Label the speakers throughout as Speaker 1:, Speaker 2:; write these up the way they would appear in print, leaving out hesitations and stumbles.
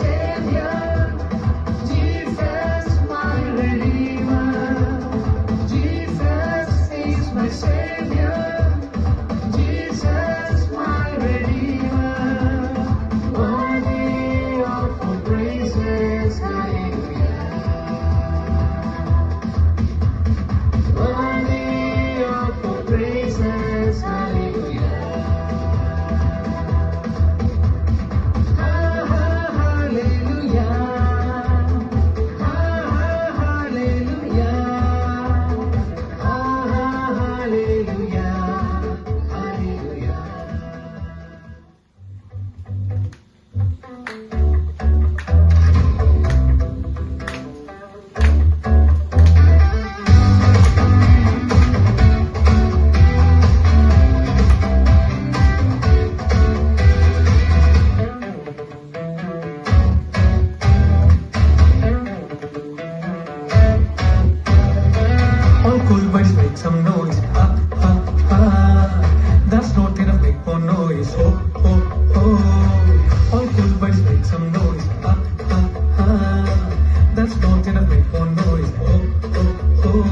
Speaker 1: Savior, Jesus, my Redeemer. Jesus is my Savior, Jesus, my Redeemer. Worthy of all praises, hallelujah. Worthy of all praises, hallelujah.
Speaker 2: All cool boys make some noise. Ah, ah, ah. That's not enough, make more noise. Oh, oh, oh. All cool boys make some noise. Ah, ah, ah. That's not enough, make more noise. Oh, oh, oh.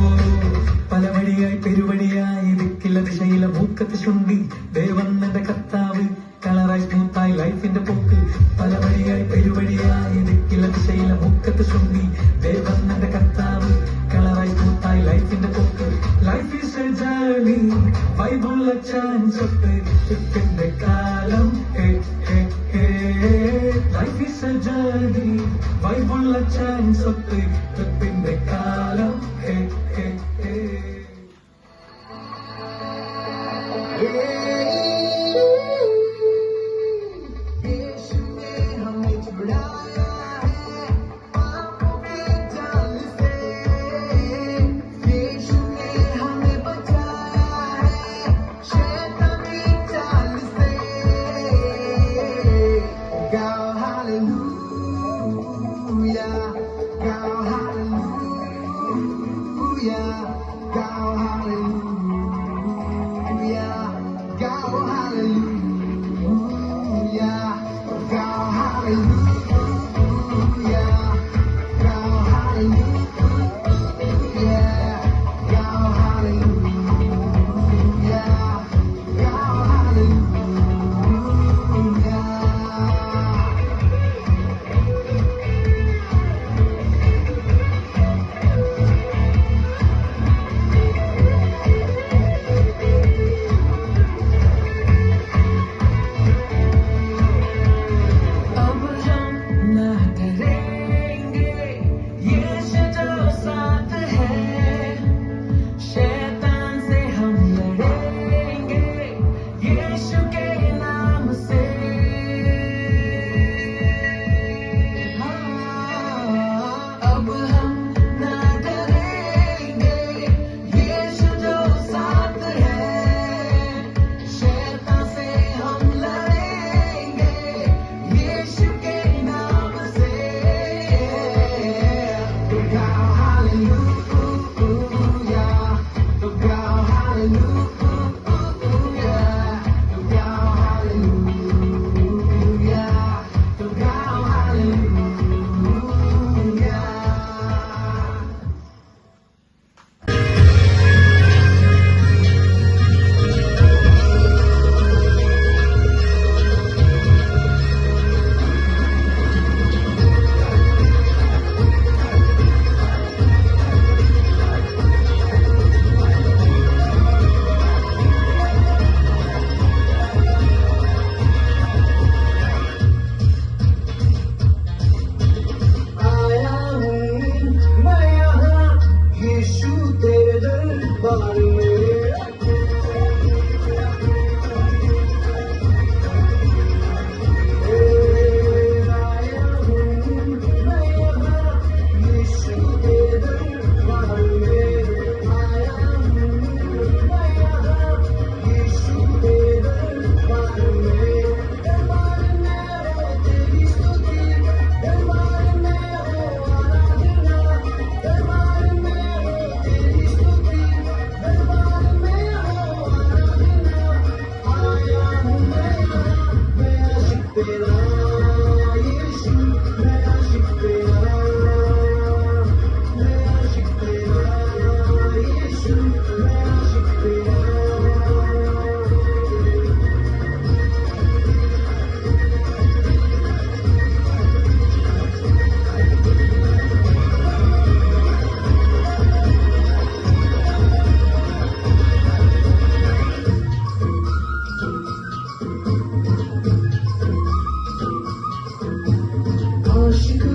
Speaker 2: പലവഴിയായി പെരുവഴിയായി ദിക്കില്ല ദിശയില മൂക്കത്ത് ചുണ്ടി ദേവന്നന്റെ കർത്താവ് കളറായി സ്മൂത്തായി ലൈഫിന്റെ പോക്ക് പലവഴിയായി പെരുവഴിയായി ദിക്കില്ല ദിശയില മൂക്കത്ത് ചുണ്ടി ദേവന്നന്റെ കർത്താവ് കളറായി സ്മൂത്തായി ലൈഫിന്റെ പോക്ക് life is A journey ബൈബിളിലെ chance ഒട്ട് ട്രിപ്പിന്റെ കാലം ലൈഫ് ഈസ് എ ജേർണി ബൈബിളിലെ ചാൻസ് ഒട്ട് ട്രിപ്പിന്റെ കാലം
Speaker 1: यीशु ने हमें छुड़ाया है पापों के जाल से। यीशु ने हमें बचाया है शैतान की चाल से। गाओ हालेलुया, गाओ हालेलुया, गाओ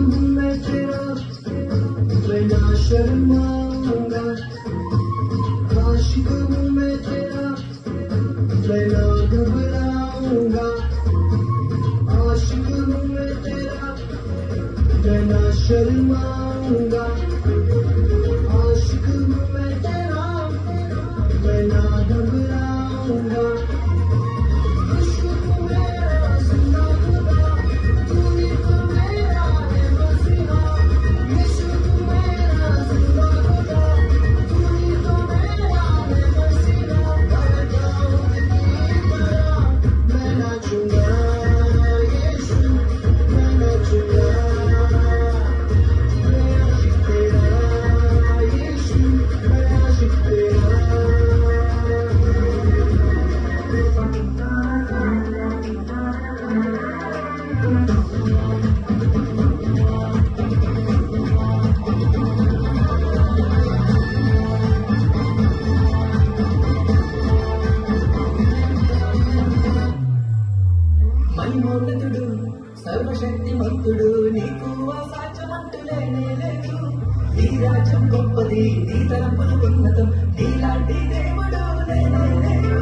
Speaker 1: हूँ मैं तेरा, मैं ना शर्माऊंगा। आशिक हूँ मैं तेरा, मैं ना घबराऊंगा। आशिक हूँ मैं तेरा, मैं ना शर्माऊंगा। आशिक हूँ मैं तेरा, मैं ना घबराऊंगा। इश्क तू मेरा जिंदा खुदा, तू ही तो मेरा है मसीहा। इश्क तू मेरा जिंदा खुदा, तू ही तो मेरा है मसीहा। कर दाऊद की तरह मैं नाचूंगा यीशु, मैं नाचूंगा। मैं आशिक तेरा यीशु, मैं आशिक तेरा। మహిమోన్నతుడు సర్వశక్తిమంతుడు, నీకు అసాధ్యమంటూ లేనే లేదు. నీ రాజ్యం గొప్పది, నీ తలంపులు ఉన్నతం, నీలాంటి దేవుడు లేనే లేడు.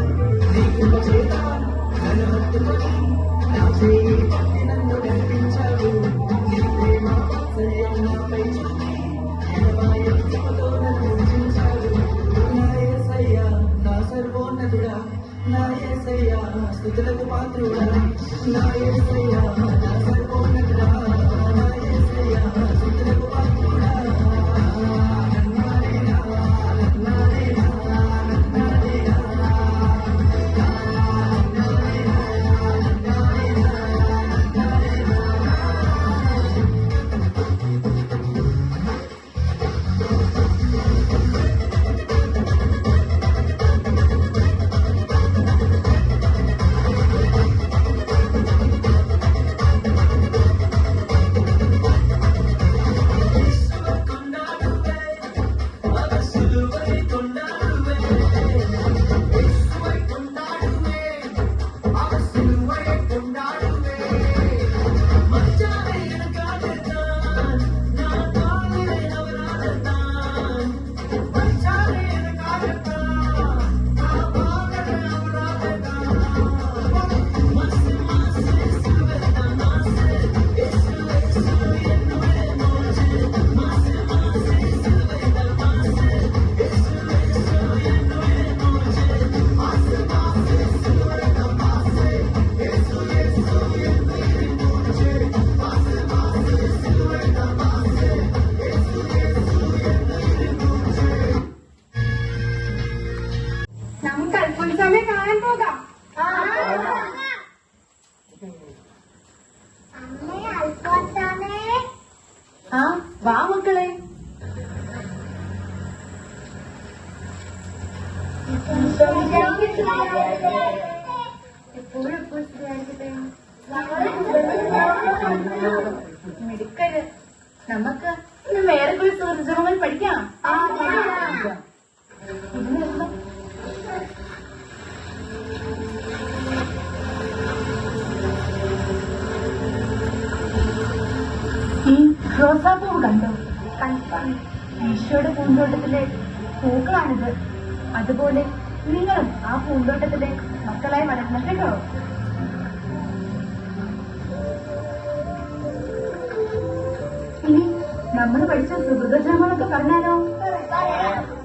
Speaker 1: నీ కృప చేత నన్ను హత్తుకొని, నా చేయి పట్టి నన్ను నడిపించావు. నీ ప్రేమ వాత్సల్యం నాపై చూపి, ఎడబాయ కృపతో నన్ను రక్షించావు. నా యేసయ్యా నా సర్వోన్నతుడా, నా యేసయ్యా స్తుతులకు పాత్రుడా, నా యేసయ్యా నా సర్వోన్నతుడా, నా యేసయ్యా స్తుతులకు పాత్రుడా. నన్నారేనా నన్నారేనా నన్నారేనా
Speaker 3: നമുക്ക് അൽഫോൻസാമയെ കാണാൻ പോകാം. ആ വാ മക്കളെ. മിടുക്കര്. നമുക്ക് ഇന്ന് വേറെ കുറെ സുഹൃത്തുക്കൾ പഠിക്കാം. ഇതിനെന്താ ഈ റോസാപ്പൂവ് കണ്ടോ? ഈശോയുടെ പൂന്തോട്ടത്തിലെ പൂക്കളാണിത്. അതുപോലെ നിങ്ങളും ആ പൂന്തോട്ടത്തിലെ മക്കളായി വളരണം കേട്ടോ. ഇനി നമ്മൾ പഠിച്ച സുഹൃതജാമങ്ങളൊക്കെ പറഞ്ഞാലോ?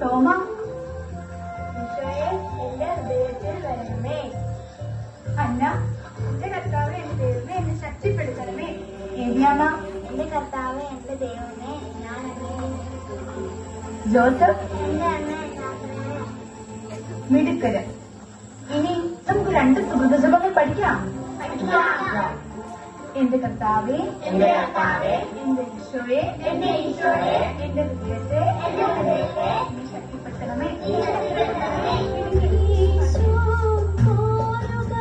Speaker 3: തോമ, അന്ന, എന്റെ കർത്താവ് എന്റെ ദൈവമേ എന്നെ ശക്തിപ്പെടുത്തണമേ. ഏരിയാമ്മ,
Speaker 4: എന്റെ കർത്താവ് എന്റെ ദൈവമേ ഞാൻ
Speaker 3: ജോസഫ്,
Speaker 4: എന്റെ അമ്മ
Speaker 3: മിടുക്കര്. ഇനി നമുക്ക് രണ്ട് സുഹൃതജപങ്ങൾ പഠിക്കാം. എന്റെ കർത്താവേ,
Speaker 4: എന്റെ കർത്താവേ,
Speaker 3: എന്റെ ഈശോയെ,
Speaker 4: എന്റെ ഈശോയെ,
Speaker 3: എന്റെ ഹൃദയത്തെ
Speaker 4: എന്റെ ഹൃദയത്തെ
Speaker 3: നീ ശക്തിപ്പെടുത്തണമേ.
Speaker 4: ഈശോ പോരുക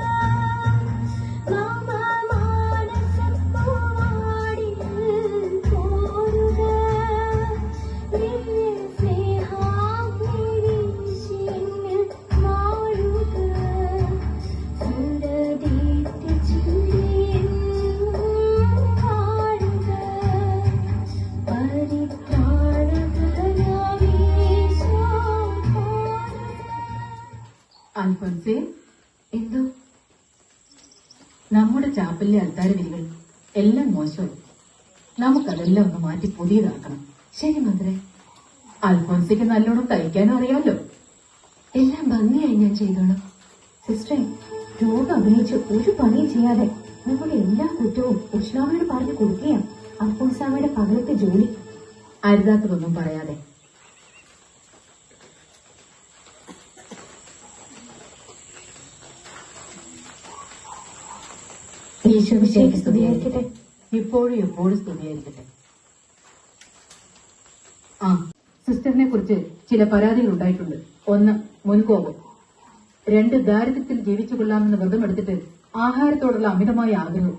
Speaker 4: മാനസപ്പാടിൽ പോരുക സ്നേഹാഗ്നിയിൽ മാറുക സുന്ദരീ കാണുക
Speaker 3: അൽഫോൻസേ,
Speaker 5: എന്തോ?
Speaker 3: നമ്മുടെ ചാപ്പലിലെ അൽത്താരവിരികൾ എല്ലാം മോശമായി. നമുക്കതെല്ലാം ഒന്ന് മാറ്റി പുതിയതാക്കണം.
Speaker 5: ശരി മദറെ.
Speaker 3: അൽഫോൻസയ്ക്ക് നല്ലോണം തയ്ക്കാനും അറിയാമല്ലോ.
Speaker 5: എല്ലാം ഭംഗിയായി ഞാൻ ചെയ്തോളാം. സിസ്റ്ററെ, രോഗം അഭിനയിച്ച് ഒരു പണിയും ചെയ്യാതെ നമ്മുടെ എല്ലാ കുറ്റവും ഉഷ്ണാമയോട് പറഞ്ഞു കൊടുക്കുകയാണ് അൽഫോൻസാമയുടെ പകലത്തെ ജോലി.
Speaker 3: അരുതാത്തതൊന്നും പറയാതെ.
Speaker 5: ഈശോമിശിഹായ്ക്ക് സ്തുതിയായിരിക്കട്ടെ.
Speaker 3: ഇപ്പോഴും എപ്പോഴും സ്തുതിയായിരിക്കട്ടെ. ആ, സിസ്റ്ററിനെ കുറിച്ച് ചില പരാതികൾ ഉണ്ടായിട്ടുണ്ട്. 1, മുൻകോപം. 2, ദാരിദ്ര്യത്തിൽ ജീവിച്ചു കൊള്ളാമെന്ന് വ്രതമെടുത്തിട്ട് ആഹാരത്തോടുള്ള അമിതമായ ആഗ്രഹം.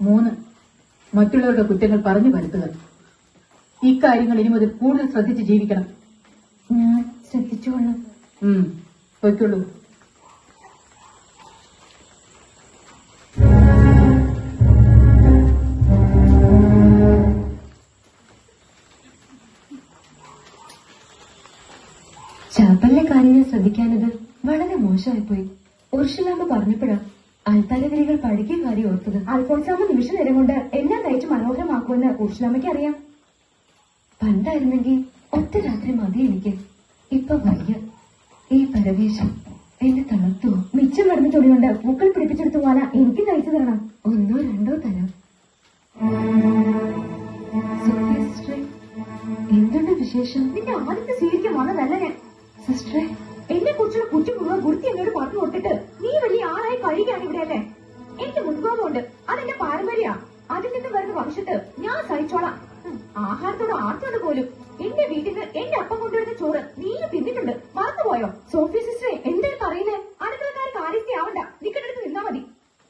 Speaker 3: 3, മറ്റുള്ളവരുടെ കുറ്റങ്ങൾ പറഞ്ഞു പരത്തുക. ഇക്കാര്യങ്ങൾ ഇനി മുതൽ കൂടുതൽ ശ്രദ്ധിച്ച് ജീവിക്കണം.
Speaker 5: ഞാൻ ശ്രദ്ധിച്ചോളാം.
Speaker 3: പൊയ്ക്കുള്ളൂ.
Speaker 5: ചാപ്പലിലെ കാര്യങ്ങൾ ശ്രദ്ധിക്കാനത് വളരെ മോശമായിപ്പോയി. ഉർഷലാമ്മ പറഞ്ഞപ്പോഴാ അൽത്താരവരികൾ പഴകിയ കാര്യം ഓർത്തത്. അൽഫോൻസാമ്മ നിമിഷ നേരം കൊണ്ട് എല്ലാം തയ്ച്ച് മനോഹരമാക്കുമെന്ന് ഉർഷലാമ്മയ്ക്ക് അറിയാം. പണ്ടായിരുന്നെങ്കിൽ ഒറ്റ രാത്രി മതി എനിക്ക്. ഇപ്പൊ വയ്യ. ഈ പരവേശം എന്നെ തളർത്തുവോ? മിച്ചം കിടന്ന തുണി കൊണ്ട് പൂക്കൾ പിടിപ്പിച്ചെടുത്തു പോകാനാ എനിക്ക് തയ്ച്ചു തരണം. 1, 2 തരാം. സോഫിയ സിസ്റ്ററെ, എന്തുണ്ട് വിശേഷം? നിന്റെ ആദ്യത്തെ സ്വീകരിക്കാൻ വന്നതല്ല ഞാൻ. സിസ്റ്ററെ, എന്നെ കുറിച്ചുള്ള കുറ്റം മുഴുവൻ വൃത്തി എന്നോട് പറഞ്ഞു കൊടുത്തിട്ട് നീ വലിയ ആളായി കഴിയുകയാണ് ഇവിടെ അല്ലേ? എന്റെ മുൻകോപമുണ്ട്, അതെന്റെ പാരമ്പര്യ. അതിൽ നിന്ന് വരുന്ന ഭവിഷ്യത്ത് ഞാൻ സഹിച്ചോളാം. ആഹാരത്തോട് ആർത്തുണ്ട് പോലും. എന്റെ വീട്ടിൽ നിന്ന് എന്റെ അപ്പം കൊണ്ടുവരുന്ന ചോറ് നീ തിന്നിട്ടുണ്ട്, മറന്നുപോയോ? സോഫിയ സിസ്റ്ററെ, എന്താണ് പറയുന്നത്? അടുക്കളക്കാർ കാര്യസ്ഥയാവണ്ട, നിൽക്കുന്നിടത്ത് നിന്നാ മതി.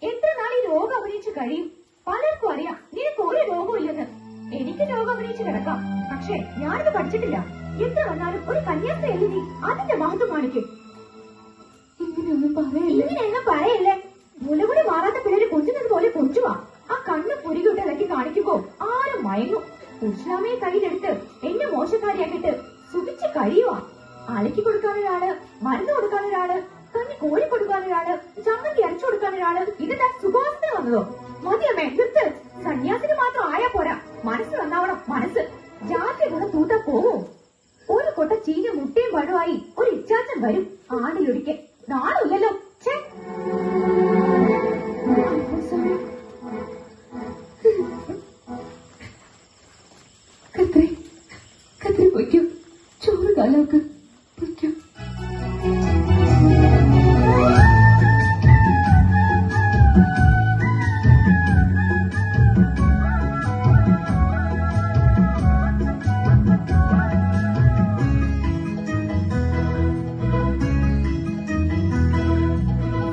Speaker 5: എത്ര നാൾ ഈ രോഗം അഭിനയിച്ച് കഴിയും? പലർക്കും അറിയാം നിനക്ക് ഒരു രോഗവും ഇല്ലെന്ന്. എനിക്ക് രോഗം അഭിനയിച്ച് കിടക്കാം, പക്ഷേ ഞാനിത് പഠിച്ചിട്ടില്ല. എത്ര വന്നാലും ഒരു കന്യാസ്ത്രീയല്ലേ നീ, അതിന്റെ മഹത്വം കാണിക്കും. ഇങ്ങനെയൊന്നും പറയല്ലേ. മുലകുടി മാറാത്ത പിള്ളേര് കൊഞ്ചുന്നത് പോലെ കൊഞ്ചുവാ. ആ കണ്ണ് പുരികിട്ടിളക്കി കാണിക്കുമ്പോ ആരും മയങ്ങും. ഉഷ്ണാമയെ കയ്യിലെടുത്ത് എന്നെ മോശക്കാരിയാക്കിട്ട് സുഖിച്ച് കഴിയുവാ. അലക്കി കൊടുക്കാനൊരാള്, മരുന്ന് കൊടുക്കാനൊരാള്, കഞ്ഞി കോഴി കൊടുക്കാനൊരാള്, ചമ്മന്തി അരച്ചു കൊടുക്കാനൊരാള്. ഇതെന്താ സുഖാസന വന്നതോ? മതിയമ്മേ, നിർത്ത്. സന്യാസിന് മാത്രം ആയാ പോരാ, മനസ്സ് നന്നാവണം. മനസ്സ് ജാതി ഗുണം തൂത്താ പോവോ? ഒരു കൊട്ട ചീഞ്ഞ മുട്ടയും പഴമായി ഒരു ഇച്ചാച്ചൻ വരും ആടിലൊരിക്കൽ. നാളില്ലല്ലോ. കത്രി പൊയ്ക്കോ, ചോറ് കാലാക്ക് പൊയ്ക്കോ.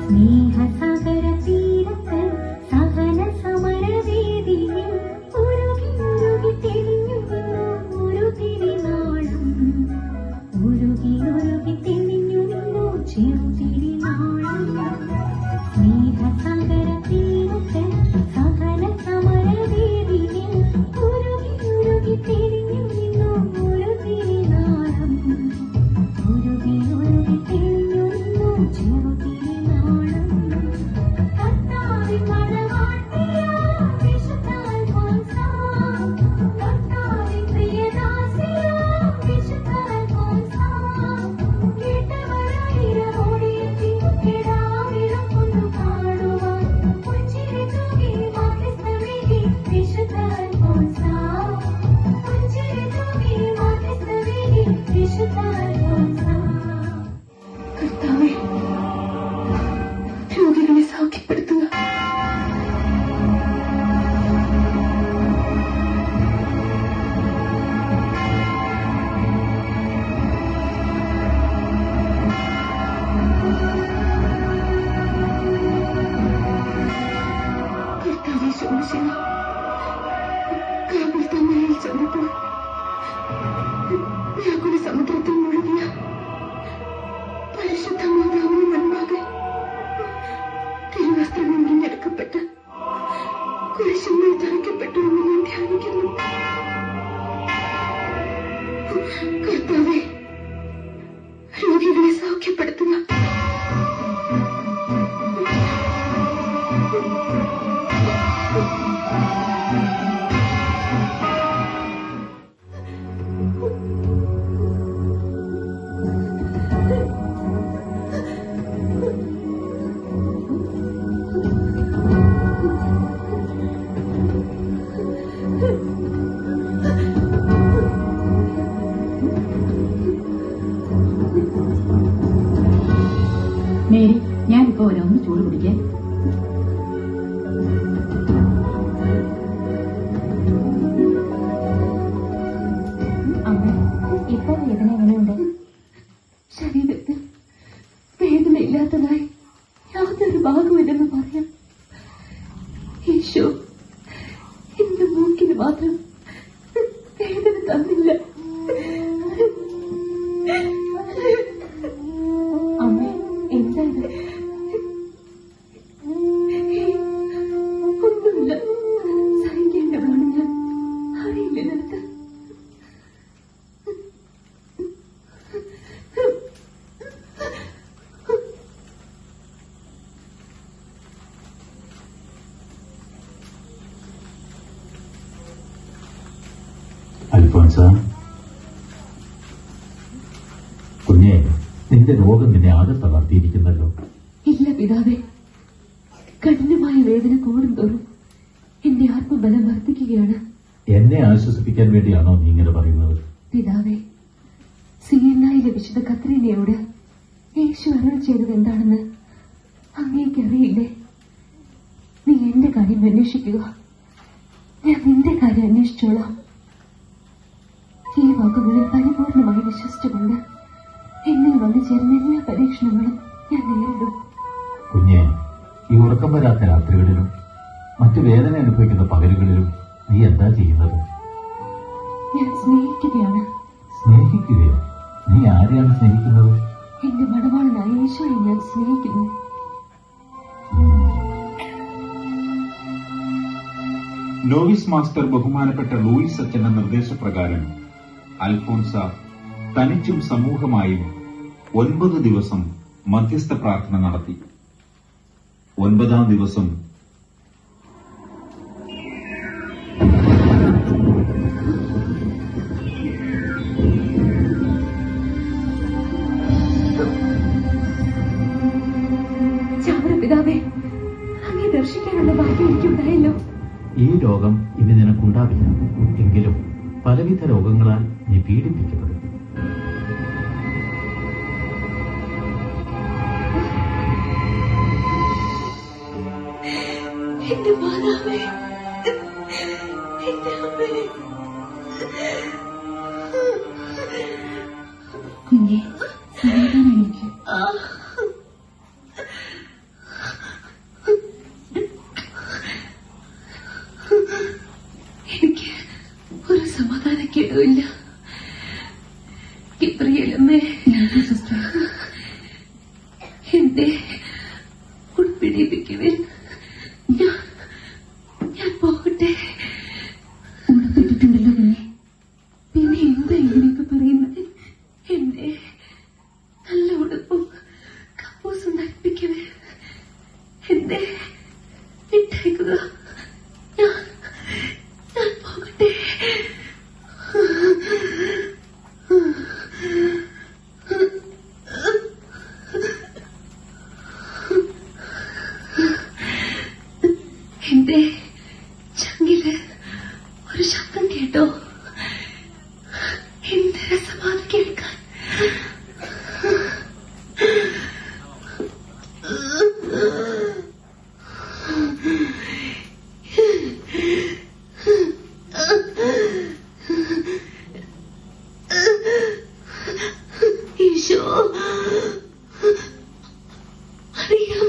Speaker 4: സ്നേഹസാഗര തീരത്ത് സഹന സമരവേദിയിൽ ഉരുകി ഉരുകി തെളിഞ്ഞു നിന്നു ഒരു തിരിനാളം. ഉരുകി ഉരുകി തെളിഞ്ഞു നിന്നു ചെറുതിരിനാളം. സ്നേഹസാഗര തീരത്ത് സഹന സമരവേദിയിൽ ഉരുകി ഉരുകി തെളിഞ്ഞു നിന്നു ഒരു തിരിനാളം. ഉരുകി ഉരുകി തെളിഞ്ഞു നിന്നു ചെറുതിരിനാളം.
Speaker 5: കർത്താവേ, രോഗികളെ സൗഖ്യപ്പെടുത്തുക. കർത്താവേ ശോമിശിഹ, കാബിൽ തമ്മയിൽ ചെന്നപ്പോൾ വ്യാകുല സമുദ്രത്തിൽ മുഴുകിയ പരിശുദ്ധ മാതാവിന് മുൻപാകെ തിരുവസ്ത്രങ്ങൾ മുറിഞ്ഞെടുക്കപ്പെട്ട് കുരിശിന്മേൽ തറയ്ക്കപ്പെട്ടു എന്ന് ഞാൻ ധ്യാനിക്കുന്നു. കർത്താവേ, രോഗികളെ സൗഖ്യപ്പെടുത്തുക.
Speaker 3: മേരി, ഞാനിപ്പോ വരാം, ഒന്ന് ചൂട് പിടിക്കേ.
Speaker 5: അമ്മ, ഇപ്പൊ വേദന എങ്ങനെയുണ്ട്? ശരീരത്തിൽ വേദന ഇല്ലാത്തതായി യാതൊരു ഭാഗമില്ലെന്ന് പറയാം. ഈശോ എന്റെ മൂക്കിന് മാത്രം വേദന തന്നില്ല. അമ്മ, എന്തായത്? ഒന്നുമില്ല, സഹിക്കേണ്ടതാണ് ഞാൻ. അറിയില്ല നിനക്ക്.
Speaker 6: അൽഫോൻസ, കുഞ്ഞെ, നിന്റെ രോഗം നിന്നെ ആകെ തളർത്തിയിരിക്കുന്നല്ലോ.
Speaker 5: ഇല്ല പിതാവേ, കഠിനമായ വേദന കൂടുന്തോറും എന്റെ ആത്മബലം വർദ്ധിക്കുകയാണ്.
Speaker 6: എന്നെ ആശ്വസിപ്പിക്കാൻ വേണ്ടിയാണോ നീ ഇങ്ങനെ പറയുന്നത്?
Speaker 5: പിതാവേ, സിയന്നായിലെ വിശുദ്ധ കത്രീനയോട് യേശു അരുൾ ചെയ്തത് എന്താണെന്ന് അങ്ങേക്ക് അറിയില്ലേ? നീ എന്റെ കാര്യം അന്വേഷിക്കുക, ഞാൻ നിന്റെ കാര്യം അന്വേഷിച്ചോളാം. ഈ വാക്കുകളിൽ പരിപൂർണമായി വിശ്വസിച്ചുകൊണ്ട് എന്നിൽ വന്നു ചേരുന്ന എല്ലാ പരീക്ഷണങ്ങളും ഞാൻ നേരിടും.
Speaker 6: കുഞ്ഞെ, ഈ ഉറക്കം വരാത്ത രാത്രികളിലും മറ്റു വേദന അനുഭവിക്കുന്ന പകലുകളിലും നീ എന്താ ചെയ്യുന്നത്?
Speaker 5: ഞാൻ സ്നേഹിക്കുകയാണ്.
Speaker 6: സ്നേഹിക്കുകയോ? നീ ആരെയാണ് സ്നേഹിക്കുന്നത്?
Speaker 5: എന്റെ മണവാളനായ യേശുവിനെ ഞാൻ സ്നേഹിക്കുന്നു.
Speaker 7: നോവിസ് മാസ്റ്റർ ബഹുമാനപ്പെട്ട ലൂയിസ് അച്ഛന്റെ നിർദ്ദേശപ്രകാരം അൽഫോൻസ തനിച്ചും സമൂഹമായും 9 ദിവസം മധ്യസ്ഥ പ്രാർത്ഥന നടത്തി. 9ാം ദിവസം
Speaker 5: ചാവറപിതാവേ, അങ്ങേ ദർശിക്കാനുള്ള ഭാഗ്യം എനിക്കുണ്ടായല്ലോ.
Speaker 6: ഈ രോഗം ഇനി നിനക്കുണ്ടാവില്ല. എങ്കിലും പലവിധ രോഗങ്ങളാൽ നീ പീഡിപ്പിക്കപ്പെടും.
Speaker 5: എന്റെ മാതാവേ, എന്റെ അമ്മേ. കുഞ്ഞെ, സമാധാനമായിരിക്കും. എനിക്ക് ഒരു സമാധാനക്കേടുമില്ല. ഗബ്രിയേലമ്മേ, സിസ്റ്റർ, എന്റെ ഉൾപ്പിടിപ്പിക്കുവിൻ. ഞാൻ പോകട്ടെ. ഉണപ്പെട്ടിട്ടുണ്ടല്ലോ കുഞ്ഞെ. പിന്നെ എന്താ ഇങ്ങനെയൊക്കെ പറയുന്നത്? എന്റെ നല്ല ഉടുപ്പും കപ്പൂസും ധരിപ്പിക്കവേ. എന്റെ ഇട്ടേക്കുക. ഞാൻ പോകട്ടെ. എന്റെ ചങ്കില് ഒരു ശബ്ദം കേട്ടോ? എന്ത് രസമാണ് കേൾക്കാൻ. ഈശോ, അറിയാം,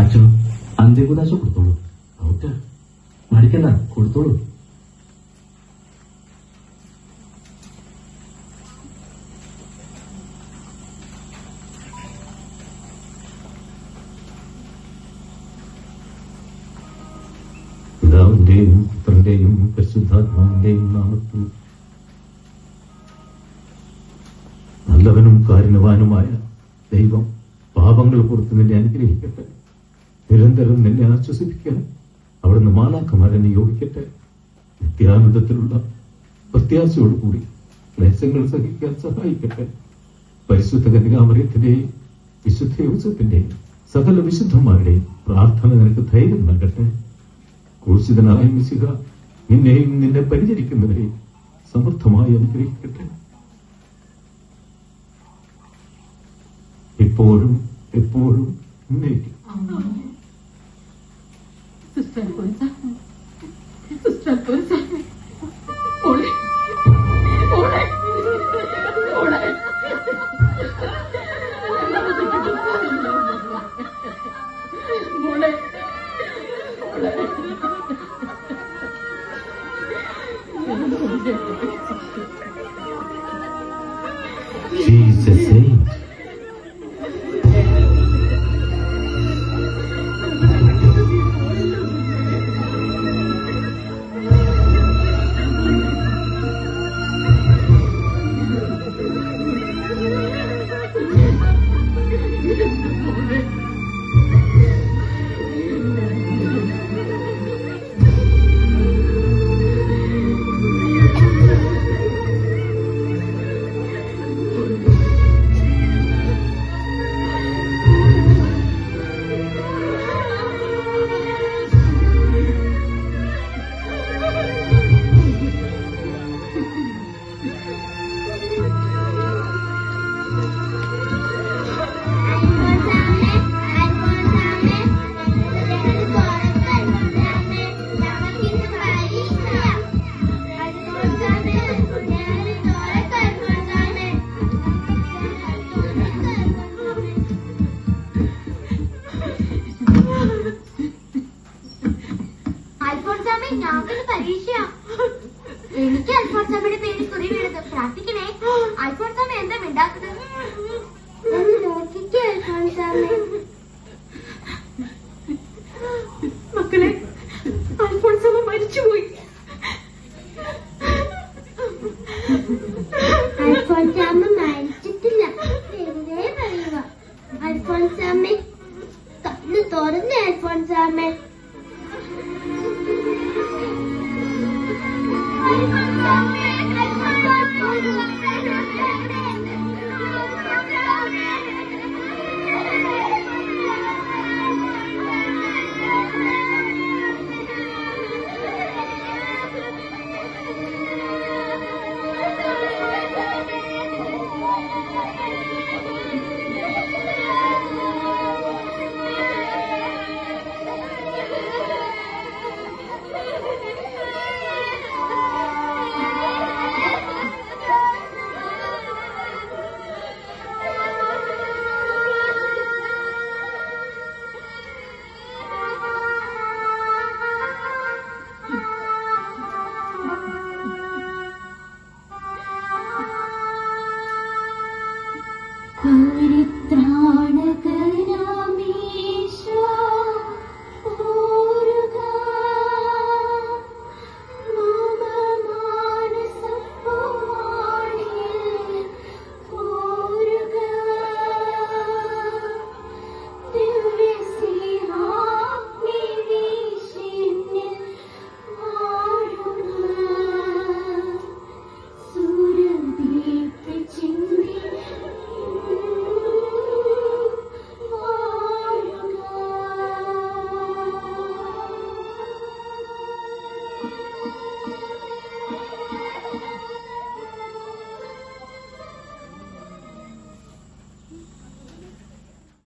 Speaker 6: അച്ഛൻ അന്ത്യകുദാശ കൊടുത്തോളൂ. ഡോക്ടർ മടിക്കണ്ട, കൊടുത്തോളൂ. എടുത്തോളൂ. പിതാവിന്റെയും പുത്രന്റെയും പരിശുദ്ധാത്മാവിന്റെയും നാമത്തിൽ നല്ലവനും കാരുണ്യവാനുമായ ദൈവം പാപങ്ങൾ പുറത്ത് നിന്നെ അനുഗ്രഹിക്കട്ടെ. നിരന്തരം നിന്നെ ആശ്വസിപ്പിക്കാൻ അവിടുന്ന് മാലാഖമാരെ നിയോഗിക്കട്ടെ. നിത്യാനന്ദത്തിലുള്ള പ്രത്യാശയോടുകൂടി ക്ലേശങ്ങൾ സഹിക്കാൻ സഹായിക്കട്ടെ. പരിശുദ്ധ കന്യകാമറിയത്തിന്റെയും വിശുദ്ധ യോസേഫിന്റെയും സകല വിശുദ്ധന്മാരുടെയും പ്രാർത്ഥന നിനക്ക് ധൈര്യം നൽകട്ടെ. ക്രൂശിതനായ മിശിഹ നിന്നെയും നിന്നെ പരിചരിക്കുന്നവരെയും സമൃദ്ധമായി അനുഗ്രഹിക്കട്ടെ. ഇപ്പോഴും എപ്പോഴും എന്നേക്കും.
Speaker 3: സിസ്റ്റർ അൽഫോൻസ, സിസ്റ്റർ അൽഫോൻസ, മോളെ, മോളെ, മോളെ. മോളെ, മോളെ.
Speaker 6: She is a saint.
Speaker 5: എനിക്ക് അൽഫോൻസാമ്മയുടെ പേര് കുറി വീണത്. പ്രാർത്ഥിക്കണേ. അൽഫോൻസാമ്മ എന്താ മിണ്ടാത്തത്? മക്കളെ, അൽഫോൻസാമ്മ മരിച്ചുപോയി.
Speaker 8: അൽഫോൻസാമ്മ മരിച്ചിട്ടില്ല, വെറുതെ പറയുക. അൽഫോൻസാമ്മ കണ്ണ് തുറന്ന്. അൽഫോൻസാമ്മ
Speaker 5: അൽഫോൻസാമ്മ